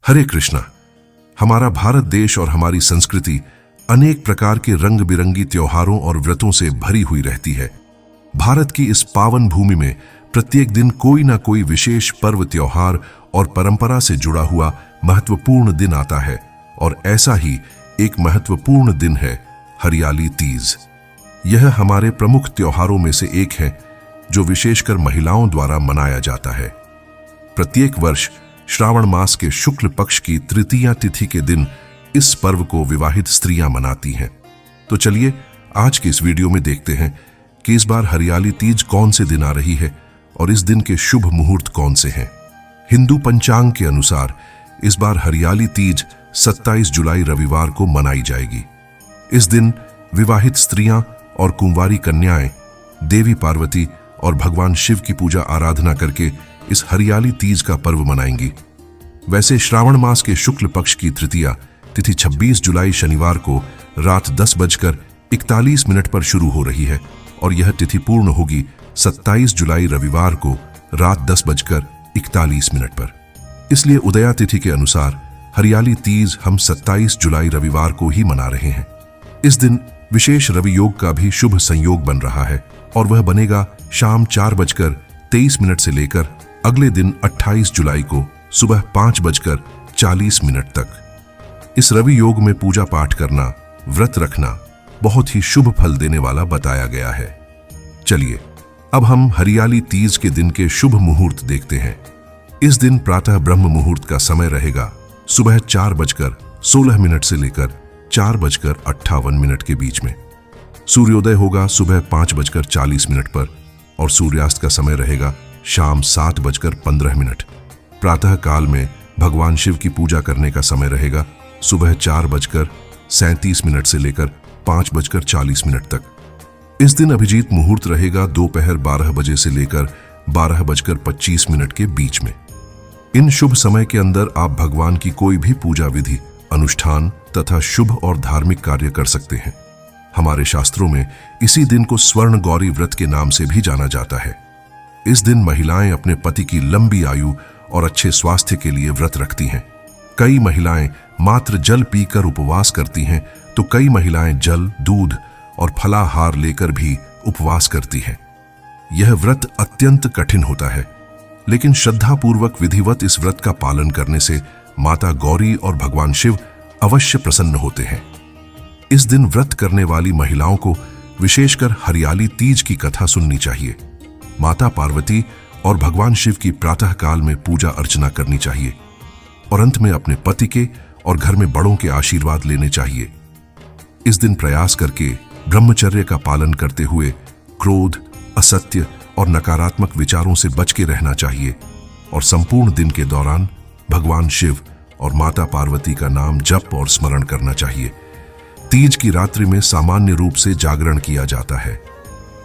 हरे कृष्णा। हमारा भारत देश और हमारी संस्कृति अनेक प्रकार के रंग बिरंगी त्योहारों और व्रतों से भरी हुई रहती है। भारत की इस पावन भूमि में प्रत्येक दिन कोई ना कोई विशेष पर्व, त्योहार और परंपरा से जुड़ा हुआ महत्वपूर्ण दिन आता है और ऐसा ही एक महत्वपूर्ण दिन है हरियाली तीज। यह हमारे प्रमुख त्योहारों में से एक है जो विशेषकर महिलाओं द्वारा मनाया जाता है। प्रत्येक वर्ष श्रावण मास के शुक्ल पक्ष की तृतीया तिथि के दिन इस पर्व को विवाहित स्त्रियां मनाती हैं। तो चलिए आज की इस वीडियो में देखते हैं कि इस बार हरियाली तीज कौन से दिन आ रही है और इस दिन के शुभ मुहूर्त कौन से हैं। हिंदू पंचांग के अनुसार इस बार हरियाली तीज 27 जुलाई रविवार को मनाई जाएगी। इस दिन विवाहित स्त्रियां और कुंवारी कन्याएं देवी पार्वती और भगवान शिव की पूजा आराधना करके इस हरियाली तीज का पर्व मनाएंगी। वैसे श्रावण मास के शुक्ल पक्ष की तृतीया तिथि 26 जुलाई शनिवार को रात 10:41 पर शुरू हो रही है और यह तिथि पूर्ण होगी 27 जुलाई रविवार को रात 10:41 पर। इसलिए उदया तिथि के अनुसार हरियाली तीज हम 27 जुलाई रविवार को ही मना रहे हैं। इस दिन विशेष रवि योग का भी शुभ संयोग बन रहा है और वह बनेगा शाम 4:23 से लेकर अगले दिन 28 जुलाई को सुबह 5:40 तक। इस रवि योग में पूजा पाठ करना, व्रत रखना बहुत ही शुभ फल देने वाला बताया गया है। चलिए अब हम हरियाली तीज के दिन के शुभ मुहूर्त देखते हैं। इस दिन प्रातः ब्रह्म मुहूर्त का समय रहेगा सुबह 4:16 से लेकर 4:58 के बीच में। सूर्योदय होगा सुबह 5:40 पर और सूर्यास्त का समय रहेगा शाम 7:15। प्रातः काल में भगवान शिव की पूजा करने का समय रहेगा सुबह 4:37 से लेकर 5:40 तक। इस दिन अभिजीत मुहूर्त रहेगा दोपहर 12 बजे से लेकर 12:25 के बीच में। इन शुभ समय के अंदर आप भगवान की कोई भी पूजा विधि, अनुष्ठान तथा शुभ और धार्मिक कार्य कर सकते हैं। हमारे शास्त्रों में इसी दिन को स्वर्ण गौरी व्रत के नाम से भी जाना जाता है। इस दिन महिलाएं अपने पति की लंबी आयु और अच्छे स्वास्थ्य के लिए व्रत रखती हैं। कई महिलाएं मात्र जल पीकर उपवास करती हैं तो कई महिलाएं जल, दूध और फलाहार लेकर भी उपवास करती हैं। यह व्रत अत्यंत कठिन होता है, लेकिन श्रद्धापूर्वक विधिवत इस व्रत का पालन करने से माता गौरी और भगवान शिव अवश्य प्रसन्न होते हैं। इस दिन व्रत करने वाली महिलाओं को विशेषकर हरियाली तीज की कथा सुननी चाहिए। माता पार्वती और भगवान शिव की प्रातः काल में पूजा अर्चना करनी चाहिए और अंत में अपने पति के और घर में बड़ों के आशीर्वाद लेने चाहिए। इस दिन प्रयास करके ब्रह्मचर्य का पालन करते हुए क्रोध, असत्य और नकारात्मक विचारों से बच के रहना चाहिए और संपूर्ण दिन के दौरान भगवान शिव और माता पार्वती का नाम जप और स्मरण करना चाहिए। तीज की रात्रि में सामान्य रूप से जागरण किया जाता है।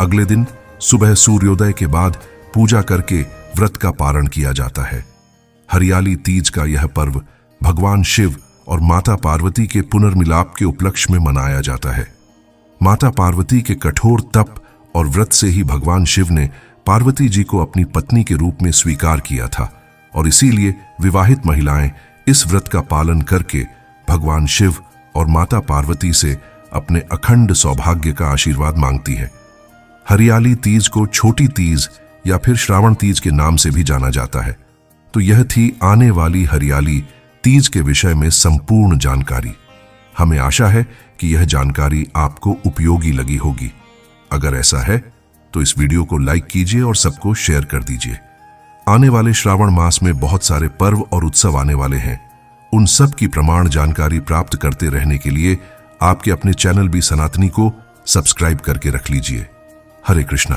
अगले दिन सुबह सूर्योदय के बाद पूजा करके व्रत का पारण किया जाता है। हरियाली तीज का यह पर्व भगवान शिव और माता पार्वती के पुनर्मिलाप के उपलक्ष्य में मनाया जाता है। माता पार्वती के कठोर तप और व्रत से ही भगवान शिव ने पार्वती जी को अपनी पत्नी के रूप में स्वीकार किया था और इसीलिए विवाहित महिलाएं इस व्रत का पालन करके भगवान शिव और माता पार्वती से अपने अखंड सौभाग्य का आशीर्वाद मांगती हैं। हरियाली तीज को छोटी तीज या फिर श्रावण तीज के नाम से भी जाना जाता है। तो यह थी आने वाली हरियाली तीज के विषय में संपूर्ण जानकारी। हमें आशा है कि यह जानकारी आपको उपयोगी लगी होगी। अगर ऐसा है तो इस वीडियो को लाइक कीजिए और सबको शेयर कर दीजिए। आने वाले श्रावण मास में बहुत सारे पर्व और उत्सव आने वाले हैं। उन सब की प्रमाण जानकारी प्राप्त करते रहने के लिए आपके अपने चैनल बी सनातनी को सब्सक्राइब करके रख लीजिए। हरे कृष्णा।